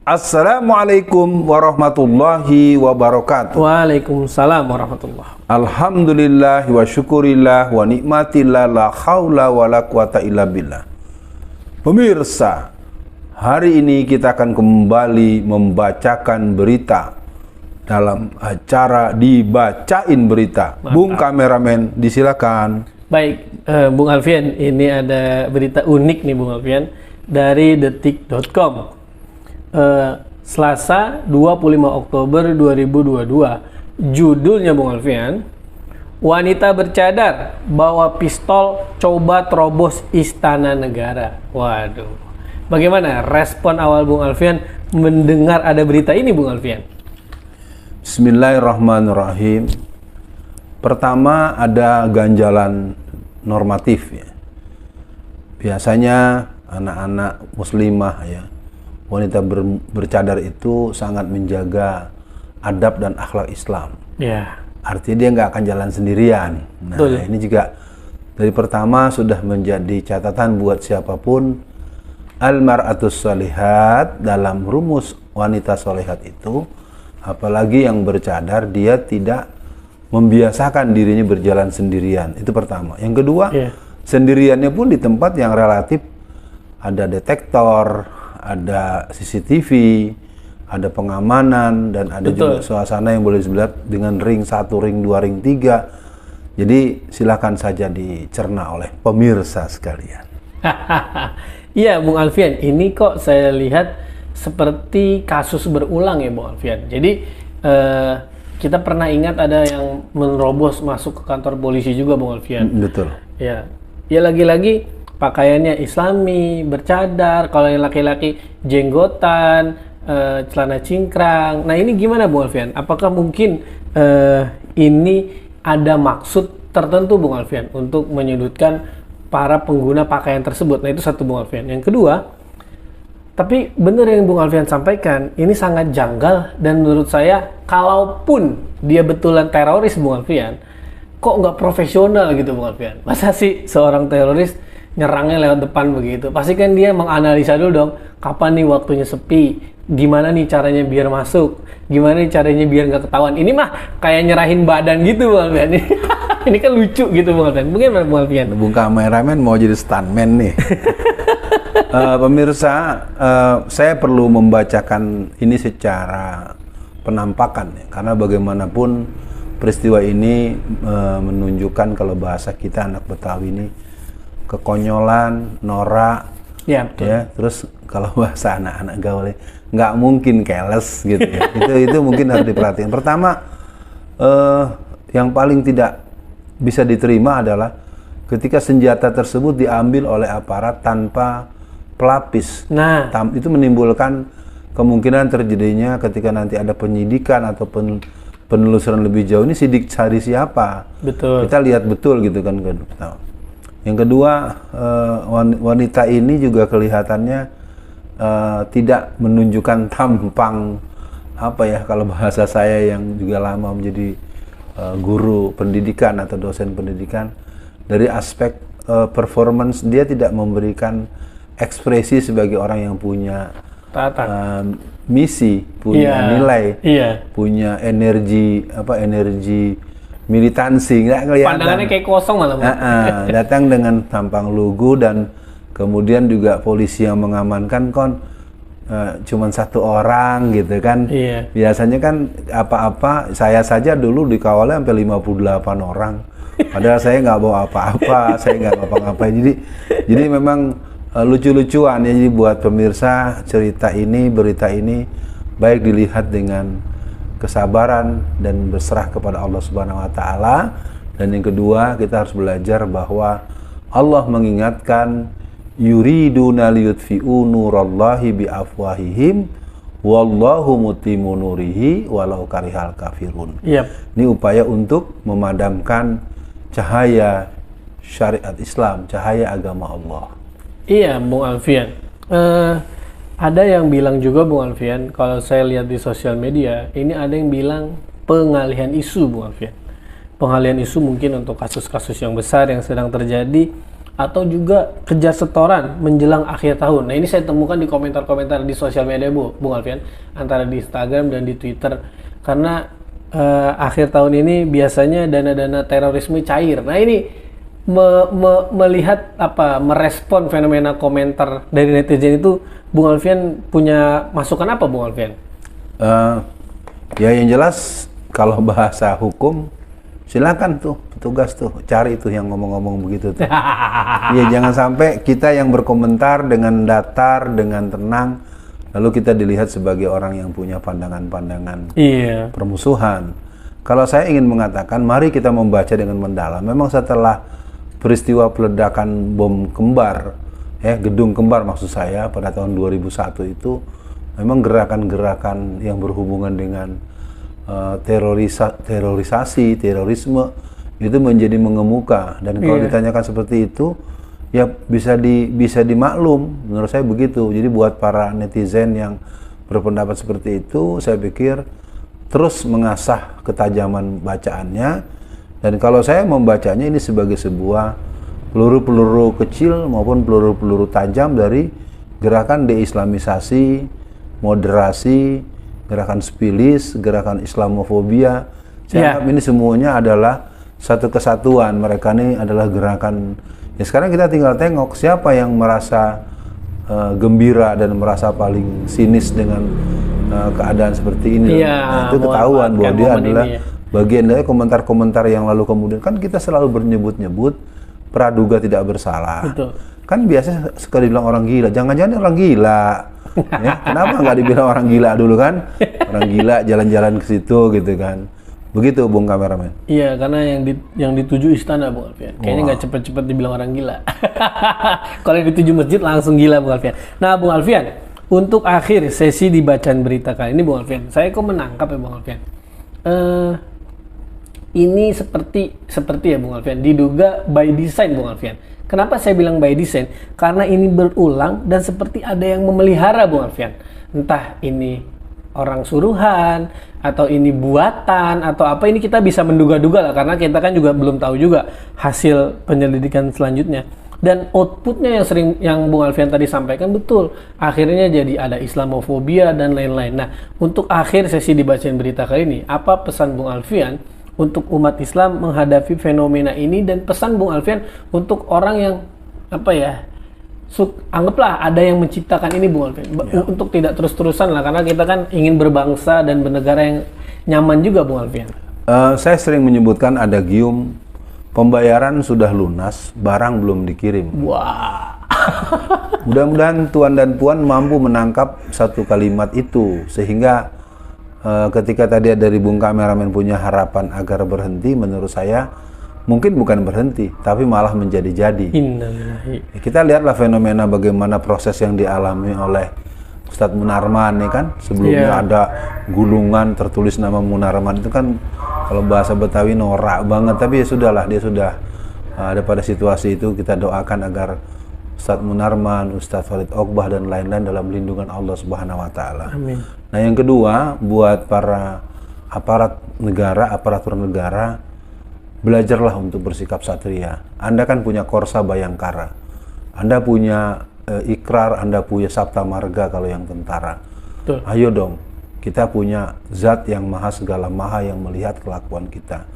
Assalamualaikum warahmatullahi wabarakatuh. Waalaikumsalam warahmatullah. Alhamdulillah wa syukurillah wa nikmatillah la haula wa la quwata illa billah. Pemirsa, hari ini kita akan kembali membacakan berita dalam acara Dibacain Berita. Mantap. Bung kameramen, disilakan. Baik, Bung Alfian, ini ada berita unik nih Bung Alfian dari detik.com. Selasa 25 Oktober 2022. Judulnya Bung Alfian, wanita bercadar bawa pistol coba terobos istana negara. Waduh. Bagaimana respon awal Bung Alfian mendengar ada berita ini Bung Alfian? Bismillahirrahmanirrahim. Pertama ada ganjalan normatif ya. Biasanya anak-anak muslimah ya, wanita bercadar itu sangat menjaga adab dan akhlak Islam. Ya. Artinya dia nggak akan jalan sendirian. Nah, betul. Ini juga dari pertama sudah menjadi catatan buat siapapun. Al-mar'atus sholihat, dalam rumus wanita sholihat itu, apalagi yang bercadar, dia tidak membiasakan dirinya berjalan sendirian. Itu pertama. Yang kedua, sendiriannya pun di tempat yang relatif ada detektor, ada CCTV, ada pengamanan, dan ada juga suasana yang boleh dilihat dengan ring 1, ring 2, ring 3. Jadi silakan saja dicerna oleh pemirsa sekalian. Iya Bung Alfian, ini kok saya lihat seperti kasus berulang ya Bung Alfian. Jadi kita pernah ingat ada yang menerobos masuk ke kantor polisi juga Bung Alfian. Betul. Ya, ya lagi-lagi pakaiannya Islami, bercadar, kalau yang laki-laki jenggotan, celana cingkrang. Nah ini gimana Bung Alfian? Apakah mungkin ini ada maksud tertentu Bung Alfian untuk menyudutkan para pengguna pakaian tersebut? Nah itu satu Bung Alfian. Yang kedua, tapi benar yang Bung Alfian sampaikan, ini sangat janggal dan menurut saya kalaupun dia betulan teroris Bung Alfian, kok nggak profesional gitu Bung Alfian? Masa sih seorang teroris nyerangnya lewat depan begitu? Pasti kan dia menganalisa dulu dong, kapan nih waktunya sepi, gimana nih caranya biar masuk, gimana nih caranya biar nggak ketahuan. Ini mah kayak nyerahin badan gitu Bung Alfian. Ini kan lucu gitu Bung Alfian. Bagaimana Bung Alfian? Bung kameramen mau jadi stuntman nih. Pemirsa, saya perlu membacakan ini secara penampakan ya, karena bagaimanapun peristiwa ini menunjukkan kalau bahasa kita anak Betawi ini kekonyolan, norak, ya, terus kalau bahasa anak-anak gaul nggak mungkin keles gitu ya. itu mungkin harus diperhatikan. Pertama, yang paling tidak bisa diterima adalah ketika senjata tersebut diambil oleh aparat tanpa pelapis. Nah, itu menimbulkan kemungkinan terjadinya ketika nanti ada penyidikan atau penelusuran lebih jauh, ini sidik cari siapa. Betul. Kita lihat betul gitu kan. Yang kedua, wanita ini juga kelihatannya tidak menunjukkan tampang apa ya, kalau bahasa saya yang juga lama menjadi guru pendidikan atau dosen pendidikan, dari aspek performance dia tidak memberikan ekspresi sebagai orang yang punya misi, punya nilai, punya energi militansi, nggak kelihatan. Pandangannya kayak kosong malah. Datang dengan tampang lugu, dan kemudian juga polisi yang mengamankan cuman satu orang gitu kan. Biasanya kan apa-apa, saya saja dulu dikawalnya sampai 58 orang. Padahal saya nggak bawa apa-apa, saya nggak ngapa-ngapain. Jadi memang lucu-lucuan ya. Jadi buat pemirsa, berita ini baik dilihat dengan kesabaran dan berserah kepada Allah Subhanahu wa taala. Dan yang kedua, kita harus belajar bahwa Allah mengingatkan, yuriduna liyutfi'u nurallahi biafwahihim wallahu mutimmu nurihi walau karihal kafirun. Ini upaya untuk memadamkan cahaya syariat Islam, cahaya agama Allah. Iya Bung Alfian. Ada yang bilang juga Bung Alfian, kalau saya lihat di sosial media, ini ada yang bilang pengalihan isu Bung Alfian. Pengalihan isu mungkin untuk kasus-kasus yang besar yang sedang terjadi atau juga kejar setoran menjelang akhir tahun. Nah, ini saya temukan di komentar-komentar di sosial media, Bung Alfian, antara di Instagram dan di Twitter. Karena akhir tahun ini biasanya dana-dana terorisme cair. Nah, ini melihat merespon fenomena komentar dari netizen itu, Bung Alfian punya masukan apa, Bung Alfian? Ya yang jelas kalau bahasa hukum silakan tuh petugas tuh cari tuh yang ngomong-ngomong begitu tuh. Ya jangan sampai kita yang berkomentar dengan datar, dengan tenang, lalu kita dilihat sebagai orang yang punya pandangan-pandangan permusuhan. Kalau saya ingin mengatakan, mari kita membaca dengan mendalam. Memang setelah peristiwa peledakan bom kembar, gedung kembar maksud saya pada tahun 2001 itu, memang gerakan-gerakan yang berhubungan dengan terorisasi, terorisme itu menjadi mengemuka. Dan kalau ditanyakan seperti itu, ya bisa dimaklum, menurut saya begitu. Jadi buat para netizen yang berpendapat seperti itu, saya pikir terus mengasah ketajaman bacaannya. Dan kalau saya membacanya ini sebagai sebuah peluru-peluru kecil maupun peluru-peluru tajam dari gerakan deislamisasi, moderasi, gerakan spilis, gerakan Islamofobia. Saya anggap ini semuanya adalah satu kesatuan. Mereka ini adalah gerakan. Ya sekarang kita tinggal tengok siapa yang merasa gembira dan merasa paling sinis dengan keadaan seperti ini. Nah, itu ketahuan bahwa dia adalah bagian dari komentar-komentar yang lalu kemudian kan kita selalu bernyebut-nyebut praduga tidak bersalah. Betul. Kan biasa sekali bilang orang gila, jangan-jangan orang gila. Ya, kenapa nggak dibilang orang gila dulu kan? Orang gila jalan-jalan ke situ gitu kan. Begitu Bung Kameramen. Iya, karena yang dituju istana, Bung Alfian. Kayaknya nggak cepet-cepet dibilang orang gila. Kalau yang dituju masjid langsung gila, Bung Alfian. Nah, Bung Alfian, untuk akhir sesi di bacaan berita kali ini, Bung Alfian, saya kok menangkap ya, Bung Alfian. Ini seperti ya, Bung Alfian, diduga by design, Bung Alfian. Kenapa saya bilang by design? Karena ini berulang dan seperti ada yang memelihara, Bung Alfian. Entah ini orang suruhan, atau ini buatan, atau apa, ini kita bisa menduga-duga lah, karena kita kan juga belum tahu juga hasil penyelidikan selanjutnya. Dan outputnya yang Bung Alfian tadi sampaikan betul, akhirnya jadi ada Islamofobia dan lain-lain. Nah, untuk akhir sesi dibacain berita kali ini, apa pesan Bung Alfian untuk umat Islam menghadapi fenomena ini, dan pesan Bung Alfian untuk orang yang anggaplah ada yang menciptakan ini, Bung Alfian, untuk tidak terus-terusan lah, karena kita kan ingin berbangsa dan bernegara yang nyaman juga, Bung Alfian. Saya sering menyebutkan adagium pembayaran sudah lunas, barang belum dikirim. Wah. Mudah-mudahan Tuan dan Puan mampu menangkap satu kalimat itu, sehingga ketika tadi dari Bung Kameramen punya harapan agar berhenti, menurut saya mungkin bukan berhenti, tapi malah menjadi-jadi. Kita lihatlah fenomena bagaimana proses yang dialami oleh Ustadz Munarman nih kan. Sebelumnya ada gulungan tertulis nama Munarman, itu kan kalau bahasa Betawi norak banget, tapi ya sudahlah, dia sudah ada pada situasi itu. Kita doakan agar Ustadz Munarman, Ustadz Farid Oqbah dan lain-lain dalam lindungan Allah Subhanahu wa taala. Amin. Nah, yang kedua, buat para aparatur negara, belajarlah untuk bersikap satria. Anda kan punya Korsa Bayangkara, Anda punya Ikrar, Anda punya Sabta Marga kalau yang tentara. Betul. Ayo dong, kita punya Zat yang maha segala maha yang melihat kelakuan kita.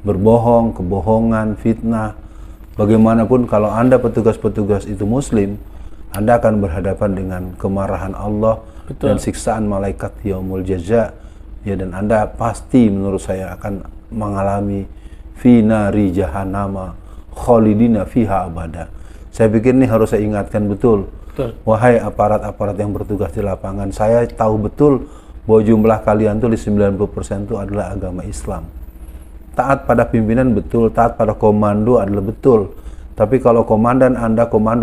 Berbohong, kebohongan, fitnah, bagaimanapun kalau Anda petugas-petugas itu Muslim, Anda akan berhadapan dengan kemarahan Allah. Betul. Dan siksaan malaikat yaumul jaza. Ya, dan Anda pasti menurut saya akan mengalami fi nari jahannama khalidina fiha abada. Saya pikir ini harus saya ingatkan betul. Wahai aparat-aparat yang bertugas di lapangan, saya tahu betul bahwa jumlah kalian tuh di 90% itu adalah agama Islam. Taat pada pimpinan betul, taat pada komando adalah betul. Tapi kalau komando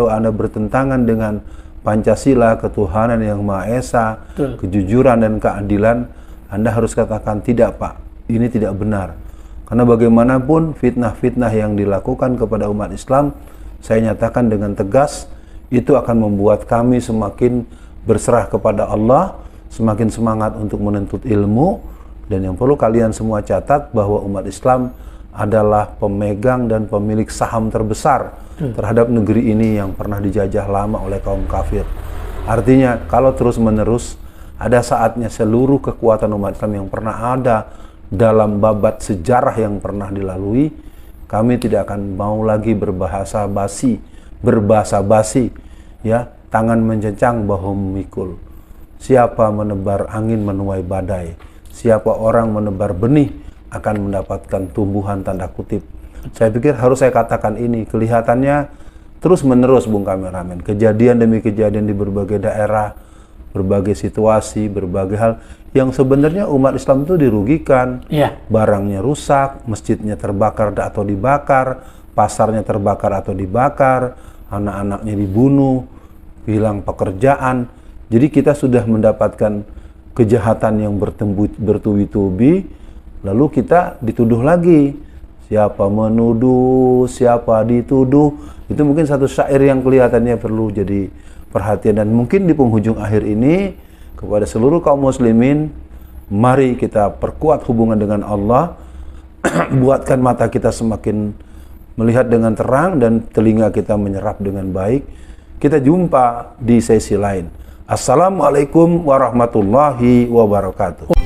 Anda bertentangan dengan Pancasila, ketuhanan yang Maha Esa, kejujuran dan keadilan, Anda harus katakan tidak, Pak, ini tidak benar. Karena bagaimanapun fitnah-fitnah yang dilakukan kepada umat Islam, saya nyatakan dengan tegas, itu akan membuat kami semakin berserah kepada Allah, semakin semangat untuk menuntut ilmu. Dan yang perlu kalian semua catat bahwa umat Islam adalah pemegang dan pemilik saham terbesar terhadap negeri ini yang pernah dijajah lama oleh kaum kafir. Artinya kalau terus-menerus ada saatnya seluruh kekuatan umat Islam yang pernah ada dalam babat sejarah yang pernah dilalui, kami tidak akan mau lagi berbahasa basi, ya, tangan mencecang bahu memikul. Siapa menebar angin menuai badai, siapa orang menebar benih akan mendapatkan tumbuhan tanda kutip. Saya pikir harus saya katakan ini, kelihatannya terus-menerus Bung Kameramen, kejadian demi kejadian di berbagai daerah, berbagai situasi, berbagai hal yang sebenarnya umat Islam itu dirugikan. Barangnya rusak, masjidnya terbakar atau dibakar, pasarnya terbakar atau dibakar, anak-anaknya dibunuh, hilang pekerjaan. Jadi kita sudah mendapatkan kejahatan yang bertubi-tubi, lalu kita dituduh lagi. Siapa menuduh, siapa dituduh, itu mungkin satu syair yang kelihatannya perlu jadi perhatian. Dan mungkin di penghujung akhir ini, kepada seluruh kaum muslimin, mari kita perkuat hubungan dengan Allah, buatkan mata kita semakin melihat dengan terang dan telinga kita menyerap dengan baik. Kita jumpa di sesi lain. Assalamualaikum warahmatullahi wabarakatuh.